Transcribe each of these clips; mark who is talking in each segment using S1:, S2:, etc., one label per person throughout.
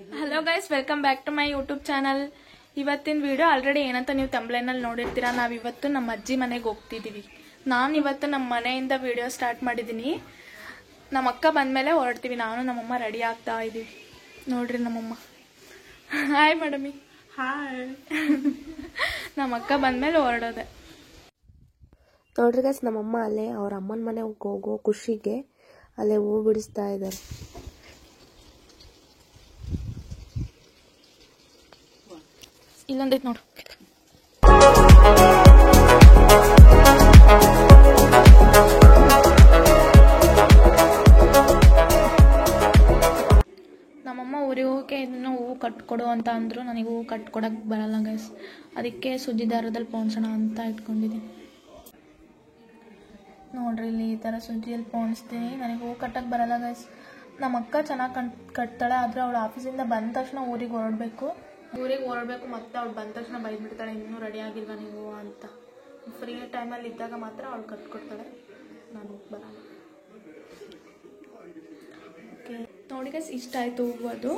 S1: Hello guys, welcome back to my YouTube channel. ಇವತ್ತಿನ video already ಏನಂತ ನೀವು ತಮ್ಬ್ಲೈನಲ್ಲಿ ನೋಡಿರ್ತೀರಾ. ನಾವಿವತ್ತು ನಮ್ಮ ಅಜ್ಜಿ ಮನೆಗೆ ಹೋಗ್ತಿದ್ದೀವಿ. ನಾನು ಇವತ್ತು ನಮ್ಮ ಮನೆಯಿಂದ ವಿಡಿಯೋ ಸ್ಟಾರ್ಟ್ ಮಾಡಿದ್ದೀನಿ. ನಮ್ಮ ಅಕ್ಕ ಬಂದಮೇಲೆ ಹೊರಡ್ತೀವಿ. ನಾನು ನಮ್ಮಮ್ಮ ರೆಡಿ ಆಗ್ತಾ ಇದ್ದೀವಿ. ನೋಡ್ರಿ ನಮ್ಮಮ್ಮ. ಹಾಯ್ ಮೇಡಮಿ. ಹಾಯ್. ನಮ್ಮ ಅಕ್ಕ ಬಂದಮೇಲೆ ಹೊರಡೋದೆ.
S2: ನೋಡ್ರಿ ಗೈಸ್, ನಮ್ಮಮ್ಮ ಅಲ್ಲೇ ಅವ್ರ ಅಮ್ಮನ ಮನೆಗೆ ಹೋಗೋ ಖುಷಿಗೆ ಅಲ್ಲೇ ಹೂ ಬಿಡಿಸ್ತಾ ಇದ್ದಾರೆ.
S1: ಇಲ್ಲೊಂದೈತೆ ನೋಡು. ನಮ್ಮಮ್ಮ ಊರಿಗೆ ಹೋಗಕ್ಕೆ ಇದನ್ನು ಹೂವು ಕಟ್ಕೊಡು ಅಂತ ಅಂದರು. ನನಗೆ ಹೂವು ಕಟ್ಕೊಡಕ್ಕೆ ಬರಲ್ಲ ಗೈಸ್. ಅದಕ್ಕೆ ಸುಜ್ಜಿ ದಾರದಲ್ಲಿ ಪೋಣಿಸೋಣ ಅಂತ ಇಟ್ಕೊಂಡಿದ್ದೀನಿ. ನೋಡ್ರಿ, ಇಲ್ಲಿ ಈ ಥರ ಸುಜ್ಜಿಯಲ್ಲಿ ಪೋಣಿಸ್ತೀನಿ. ನನಗೆ ಹೂವು ಕಟ್ಟಕ್ಕೆ ಬರಲ್ಲ ಗೈಸ್. ನಮ್ಮ ಅಕ್ಕ ಚೆನ್ನಾಗಿ ಕಟ್ತಾಳೆ. ಆದರೆ ಅವಳು ಆಫೀಸಿಂದ ಬಂದ ತಕ್ಷಣ ಊರಿಗೆ ಹೊರಡಬೇಕು. ಮತ್ತೆ ಅವಳು ಬಂದ ತಕ್ಷಣ ಬೈದ್ಬಿಡ್ತಾಳೆ, ಇನ್ನೂ ರೆಡಿ ಆಗಿಲ್ವ ನೀವು ಅಂತ. ಫ್ರೀ ಟೈಮಲ್ಲಿ ಇದ್ದಾಗ ಮಾತ್ರ ಅವಳು ಕಟ್ಕೊಡ್ತಾಳೆ, ನಾನು ಬರಲ್ಲ. ಓಕೆ, ನೋಡಿ ಗೈಸ್, ಇಷ್ಟ ಆಯಿತು ಹೂವು. ಅದು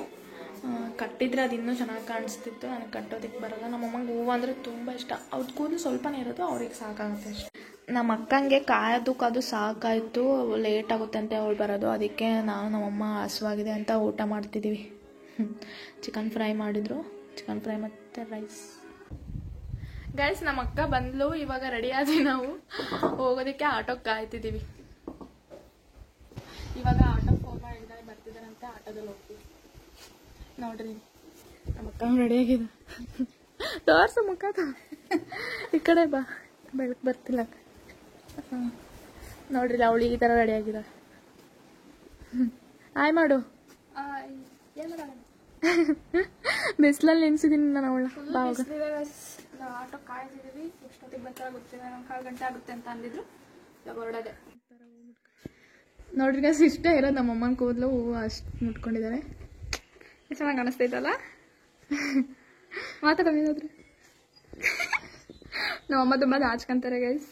S1: ಕಟ್ಟಿದ್ರೆ ಅದು ಇನ್ನೂ ಚೆನ್ನಾಗಿ ಕಾಣಿಸ್ತಿತ್ತು. ನನಗೆ ಕಟ್ಟೋದಕ್ಕೆ ಬರಲ್ಲ. ನಮ್ಮಮ್ಮಂಗೆ ಹೂವು ಅಂದರೆ ತುಂಬ ಇಷ್ಟ. ಅವ್ರ ಕೂದಲು ಸ್ವಲ್ಪನೇ ಇರೋದು, ಅವ್ರಿಗೆ ಸಾಕಾಗುತ್ತೆ ಅಷ್ಟೆ. ನಮ್ಮ ಅಕ್ಕಂಗೆ ಕಾದು ಸಾಕಾಯಿತು. ಲೇಟ್ ಆಗುತ್ತೆ ಅಂತ ಅವಳು ಬರೋದು. ಅದಕ್ಕೆ ನಾನು ನಮ್ಮಮ್ಮ ಹಸುವಾಗಿದೆ ಅಂತ ಊಟ ಮಾಡ್ತಿದ್ದೀವಿ. ಚಿಕನ್ ಫ್ರೈ ಮಾಡಿದ್ರು. ಚಿಕನ್ ಫ್ರೈ ಮತ್ತು ರೈಸ್. ಗೈಸ್, ನಮ್ಮ ಅಕ್ಕ ಬಂದ್ಲು. ಇವಾಗ ರೆಡಿ ಆದ್ವಿ. ನಾವು ಹೋಗೋದಕ್ಕೆ ಆಟೋಕ್ಕೆ ಕಾಯ್ತಿದ್ದೀವಿ. ಇವಾಗ ಆಟೋಗೆ ಫೋನ್ ಮಾಡಿ ಹೇಳಿದಾರೆ, ಬರ್ತಿದ್ದಾರಂತೆ. ಆಟೋದಲ್ಲಿ ಹೋಗ್ತೀವಿ. ನೋಡ್ರಿ, ನಮ್ಮ ಅಕ್ಕ ರೆಡಿ ಆಗಿದೆ. ತೋರ್ಸು ಮುಖ. ಈ ಕಡೆ ಬಾ, ಬೆಳಕು ಬರ್ತಿಲ್ಲ. ನೋಡ್ರಿ, ಅವಳು ಈ ಥರ ರೆಡಿ ಆಗಿದೆ. ಆಯ್ ಮಾಡು. ಬಿಸಿಲಲ್ಲಿ ನಿನ್ಸಿದ್ದೀನಿ ನಾನು ಅವಳ. ನಾವು ಆಟೋ ಕಾಯ್ತಿದ್ದೀವಿ. ಎಷ್ಟೊತ್ತಿಗೆ ಬರ್ತಾರ ಗೊತ್ತಿಲ್ಲ. ನಾನು 1/4 ಗಂಟೆ ಆಗುತ್ತೆ ಅಂತ ಅಂದಿದ್ರು. ಇವಾಗ ಹೊರಡೋದೆ. ನೋಡ್ರಿ ಗೈಸ್, ಇಷ್ಟೇ ಇರೋದು ನಮ್ಮಮ್ಮನ ಕೂದಲು. ಹೂವು ಅಷ್ಟು ಮುಟ್ಕೊಂಡಿದ್ದಾರೆ. ಚೆನ್ನಾಗಿ ಕಾಣಿಸ್ತೈತಲ್ಲ. ಮಾತಾಡೋದ್ರೆ ನಮ್ಮಮ್ಮ ತುಂಬ ನಾಚ್ಕೊಂತಾರೆ ಗೈಸ್.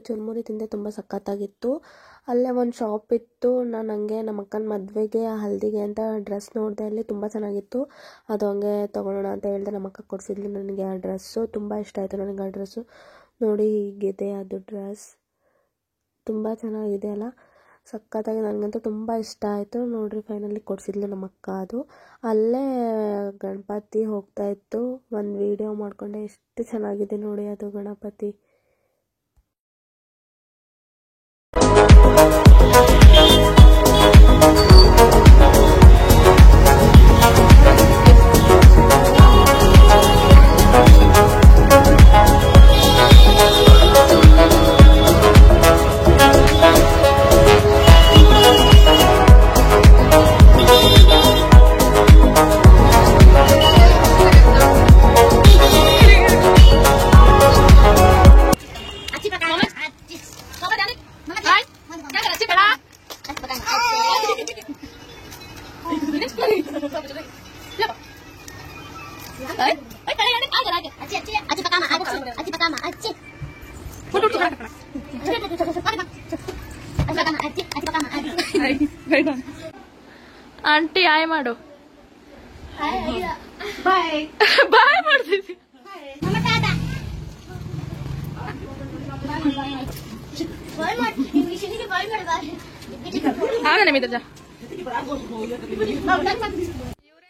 S2: ಚುರುಮುರಿ ತಿಂದೆ, ತುಂಬ ಸಖತ್ತಾಗಿತ್ತು. ಅಲ್ಲೇ ಒಂದು ಶಾಪ್ ಇತ್ತು. ನಾನು ಹಂಗೆ ನಮ್ಮ ಅಕ್ಕನ ಮದುವೆಗೆ ಹಲ್ದಿಗೆ ಅಂತ ಡ್ರೆಸ್ ನೋಡಿದೆ. ಅಲ್ಲಿ ತುಂಬ ಚೆನ್ನಾಗಿತ್ತು. ಅದು ಹಂಗೆ ತೊಗೊಳ್ಳೋಣ ಅಂತ ಹೇಳಿದೆ. ನಮ್ಮ ಅಕ್ಕ ಕೊಡಿಸಿದ್ಲು ನನಗೆ ಆ ಡ್ರೆಸ್ಸು. ತುಂಬ ಇಷ್ಟ ಆಯಿತು ನನಗೆ ಆ ಡ್ರೆಸ್ಸು. ನೋಡಿ, ಹೀಗಿದೆ ಅದು ಡ್ರೆಸ್. ತುಂಬ ಚೆನ್ನಾಗಿದೆ ಅಲ್ಲ, ಸಖತ್ತಾಗಿ. ನನಗಂತೂ ತುಂಬ ಇಷ್ಟ ಆಯಿತು. ನೋಡಿರಿ, ಫೈನಲಿ ಕೊಡಿಸಿದ್ಲು ನಮ್ಮ ಅಕ್ಕ ಅದು. ಅಲ್ಲೇ ಗಣಪತಿ ಹೋಗ್ತಾಯಿತ್ತು. ಒಂದು ವಿಡಿಯೋ ಮಾಡಿಕೊಂಡೆ. ಎಷ್ಟು ಚೆನ್ನಾಗಿದೆ ನೋಡಿ ಅದು ಗಣಪತಿ. ಆಂಟಿ ಆಯ್ ಮಾಡು. ಬಾಯ್ ಬಾಯ್ ಮಾಡ್ತಿದ್ವಿ.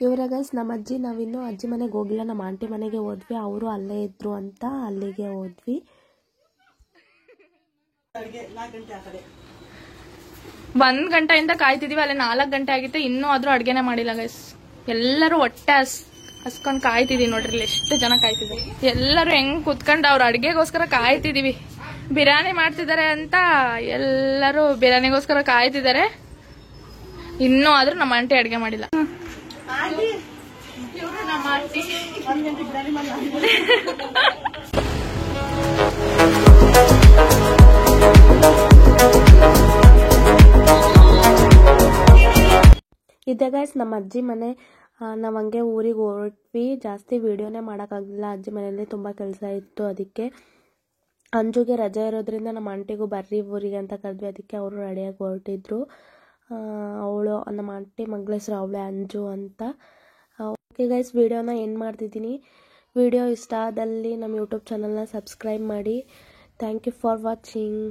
S2: ಇವರ ಗೈಸ್ ನಮ್ಮ ಅಜ್ಜಿ. ನಾವಿನ್ನೂ ಅಜ್ಜಿ ಮನೆಗೆ ಹೋಗಿಲ್ಲ, ನಮ್ಮ ಆಂಟಿ ಮನೆಗೆ ಹೋದ್ವಿ. ಅವರು ಅಲ್ಲೇ ಇದ್ರು ಅಂತ ಅಲ್ಲಿಗೆ ಹೋದ್ವಿ.
S1: 1 ಗಂಟೆಯಿಂದ ಕಾಯ್ತಿದೀವಿ, ಅಲ್ಲಿ 4 ಗಂಟೆ ಆಗಿತ್ತು, ಇನ್ನೂ ಆದ್ರೂ ಅಡ್ಗೆನೆ ಮಾಡಿಲ್ಲ ಗೈಸ್. ಎಲ್ಲರೂ ಹೊಟ್ಟೆ ಹಸ್ಕೊಂಡ್ ಕಾಯ್ತಿದೀವಿ ನೋಡ್ರಿ, ಇಲ್ಲಿ ಎಷ್ಟು ಜನ ಕಾಯ್ತಿದ್ರು. ಎಲ್ಲರೂ ಹೆಂಗ್ ಕುತ್ಕೊಂಡು ಅವ್ರ ಅಡ್ಗೆಗೋಸ್ಕರ ಕಾಯ್ತಿದೀವಿ. ಬಿರಿಯಾನಿ ಮಾಡ್ತಿದ್ದಾರೆ ಅಂತ ಎಲ್ಲರೂ ಬಿರಿಯಾನಿಗೋಸ್ಕರ ಕಾಯ್ತಿದ್ದಾರೆ, ಇನ್ನೂ ಆದ್ರೂ ನಮ್ಮ ಆಂಟಿ ಅಡ್ಗೆ ಮಾಡಿಲ್ಲ. ನಮ್ಮ ಆಂಟಿ
S2: ಇದೆ ಗೈಸ್ ನಮ್ಮ ಅಜ್ಜಿ ಮನೆ. ನಾವು ಹಂಗೆ ಊರಿಗೆ ಹೊರಟ್ವಿ, ಜಾಸ್ತಿ ವೀಡಿಯೋನೇ ಮಾಡೋಕ್ಕಾಗಲಿಲ್ಲ, ಅಜ್ಜಿ ಮನೆಯಲ್ಲಿ ತುಂಬ ಕೆಲಸ ಇತ್ತು. ಅದಕ್ಕೆ ಅಂಜುಗೆ ರಜೆ ಇರೋದ್ರಿಂದ ನಮ್ಮ ಆಂಟಿಗೂ ಬರ್ರಿ ಊರಿಗೆ ಅಂತ ಕರೆದ್ವಿ, ಅದಕ್ಕೆ ಅವರು ರೆಡಿಯಾಗಿ ಹೊರಟಿದ್ರು. ಅವಳು ನಮ್ಮ ಆಂಟಿ ಮಗಳ ಹೆಸರು ಅವಳೆ ಅಂಜು ಅಂತ. ಓಕೆ ಗೈಸ್, ವೀಡಿಯೋನ ಎಂಡ್ ಮಾಡ್ತಿದ್ದೀನಿ. ವಿಡಿಯೋ ಇಷ್ಟ ಆದಲ್ಲಿ ನಮ್ಮ ಯೂಟ್ಯೂಬ್ ಚಾನಲ್ನ ಸಬ್ಸ್ಕ್ರೈಬ್ ಮಾಡಿ. Thank you for watching.